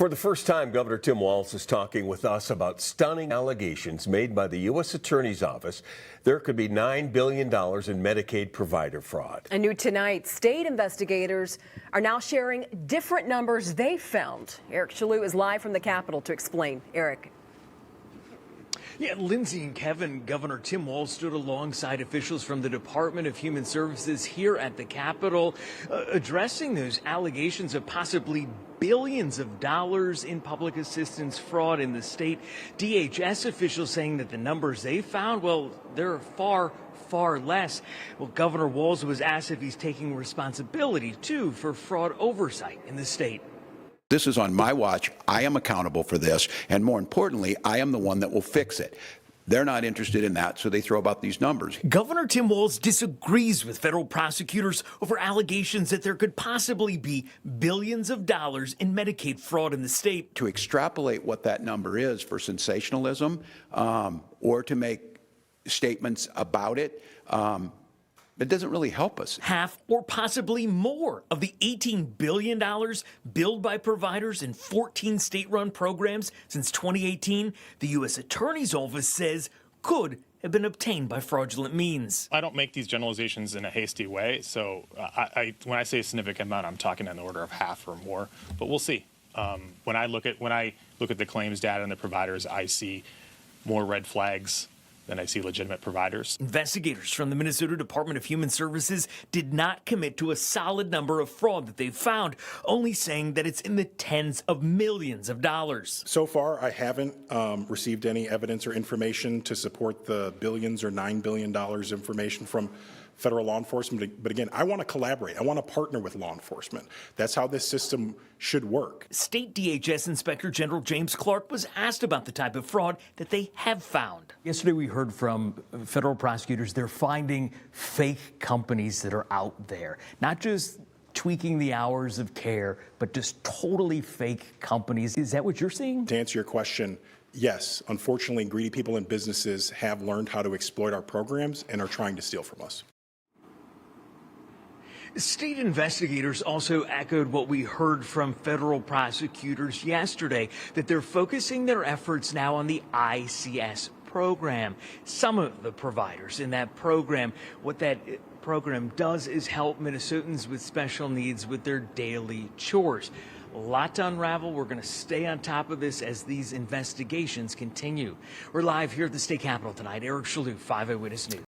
For the first time, Governor Tim Walz is talking with us about stunning allegations made by the U.S. Attorney's Office. There could be $9 billion in Medicaid provider fraud. And new tonight, state investigators are now sharing different numbers they found. Eric Shalou is live from the Capitol to explain. Eric. Yeah, Lindsay and Kevin, Governor Tim Walz stood alongside officials from the Department of Human Services here at the Capitol, addressing those allegations of possibly billions of dollars in public assistance fraud in the state. DHS officials saying that the numbers they found, well, they're far less. Well, Governor Walz was asked if he's taking responsibility, too, for fraud oversight in the state. This is on my watch. I am accountable for this. And more importantly, I am the one that will fix it. They're not interested in that, so they throw about these numbers. Governor Tim Walz disagrees with federal prosecutors over allegations that there could possibly be billions of dollars in Medicaid fraud in the state. To extrapolate what that number is for sensationalism or to make statements about it, it doesn't really help us. Half or possibly more of the $18 billion billed by providers in 14 state-run programs since 2018, the U.S. Attorney's Office says could have been obtained by fraudulent means. I don't make these generalizations in a hasty way, so when I say a significant amount, I'm talking in the order of half or more, but we'll see. When I look at the claims data and the providers, I see more red flags than I see legitimate providers. Investigators from the Minnesota Department of Human Services did not commit to a solid number of fraud that they've found, only saying that it's in the tens of millions of dollars. So far, I haven't received any evidence or information to support the billions or $9 billion information from federal law enforcement. But again, I want to collaborate. I want to partner with law enforcement. That's how this system should work. State DHS Inspector General James Clark was asked about the type of fraud that they have found. Yesterday we heard from federal prosecutors they're finding fake companies that are out there, not just tweaking the hours of care, but just totally fake companies. Is that what you're seeing? To answer your question, yes. Unfortunately, greedy people and businesses have learned how to exploit our programs and are trying to steal from us. State investigators also echoed what we heard from federal prosecutors yesterday, that they're focusing their efforts now on the ICS program. Some of the providers in that program, what that program does is help Minnesotans with special needs with their daily chores. A lot to unravel. We're going to stay on top of this as these investigations continue. We're live here at the state capitol tonight. Eric Shalou, 5 Eyewitness News.